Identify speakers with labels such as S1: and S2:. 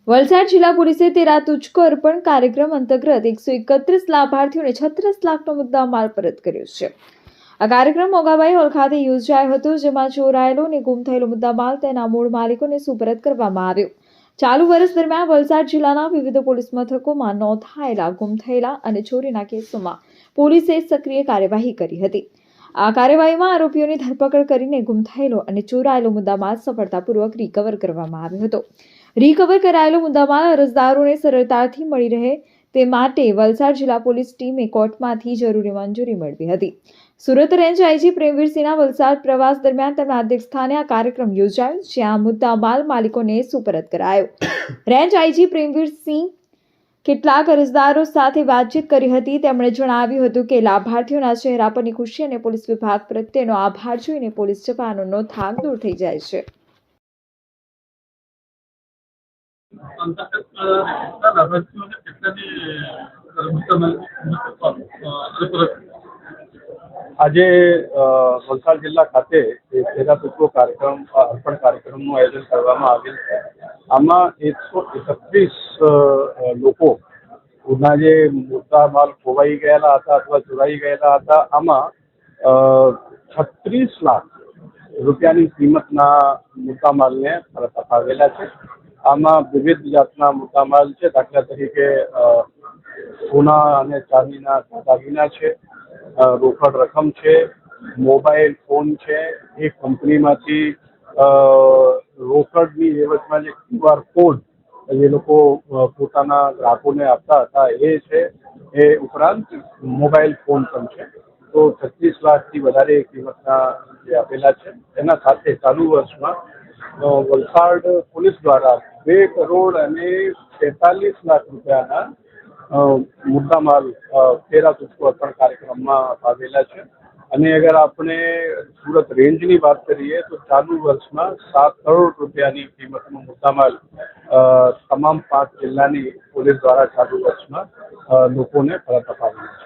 S1: વલસાડ જિલ્લા પોલીસે તેરા તુજકો અર્પણ કાર્યક્રમ અંતર્ગત 131 લાભાર્થીઓને 36 લાખનો મુદ્દામાલ પરત કર્યો છે। આ કાર્યક્રમ મોગાભાઈ હોલ ખાતે યોજાયો હતો, જેમાં ચોરાયેલો અને ગુમ થયેલો મુદ્દામાલ તેના મૂળ માલિકોને સુપરત કરવામાં આવ્યો। ચાલુ વર્ષ દરમિયાન વલસાડ જિલ્લાના વિવિધ પોલીસ મથકોમાં નોંધાયેલા ગુમ થયેલા અને ચોરીના કેસોમાં પોલીસે સક્રિય કાર્યવાહી કરી હતી। આ કાર્યવાહીમાં આરોપીઓની ધરપકડ કરીને ગુમ થયેલો અને ચોરાયેલો મુદ્દામાલ સફળતાપૂર્વક રિકવર કરવામાં આવ્યો હતો। રિકવર કરાયેલો મુદ્દામાલ અરજદારોને સરળતાથી મળી રહે તે માટે વલસાડ જિલ્લા પોલીસ ટીમે કોર્ટમાંથી જરૂરી મંજૂરી મેળવી હતી। સુરત રેન્જ આઈજી પ્રેમવીરસિંહના વલસાડ પ્રવાસ દરમિયાન તેમના અધ્યક્ષસ્થાને આ કાર્યક્રમ યોજાયો, જ્યાં મુદ્દામાલ માલિકોને સુપરત કરાયો। રેન્જ આઈજી પ્રેમવીરસિંહ કેટલાક અરજદારો સાથે વાતચીત કરી હતી। તેમણે જણાવ્યું હતું કે લાભાર્થીઓના ચહેરા પરની ખુશી અને પોલીસ વિભાગ પ્રત્યેનો આભાર જોઈને પોલીસ જવાનોનો થાક દૂર થઈ જાય છે।
S2: આજે વલસાડ જિલ્લા ખાતે તેરા તુજકો કાર્યક્રમ અર્પણ કાર્યક્રમનું આયોજન કરવામાં આવેલ છે। આમાં 131 લોકોના જે મુદ્દામાલ ખોવાઈ ગયેલા હતા અથવા ચોરાઈ ગયેલા હતા, આમાં 36 લાખ રૂપિયાની કિંમતના મુદ્દામાલને પરત અપાવેલા છે। આમાં વિવિધ જાતના મુદ્દામાલ છે, દાખલા તરીકે સોના અને ચાંદીના દાગીના છે, રોકડ રકમ છે, મોબાઈલ ફોન છે, એક કંપનીમાંથી રોકડની એવજમાં જે QR કોડ એ લોકો પોતાના ગ્રાહકોને આપતા હતા એ છે। એ ઉપરાંત મોબાઈલ ફોન પણ છે। તો 36 લાખથી વધારે કિંમતના જે આપેલા છે। એના સાથે ચાલુ વર્ષમાં વલસાડ પોલીસ દ્વારા 2 કરોડ અને 43 લાખ રૂપિયાના મુદ્દામાલ તેરા તુજકો અર્પણ કાર્યક્રમમાં અપાવેલા છે। અને અગર આપણે સુરત રેન્જની વાત કરીએ તો ચાલુ વર્ષમાં 7 કરોડ રૂપિયાની કિંમતનો મુદ્દામાલ તમામ 5 જિલ્લાની પોલીસ દ્વારા ચાલુ વર્ષમાં લોકોને પરત અપાવેલો છે।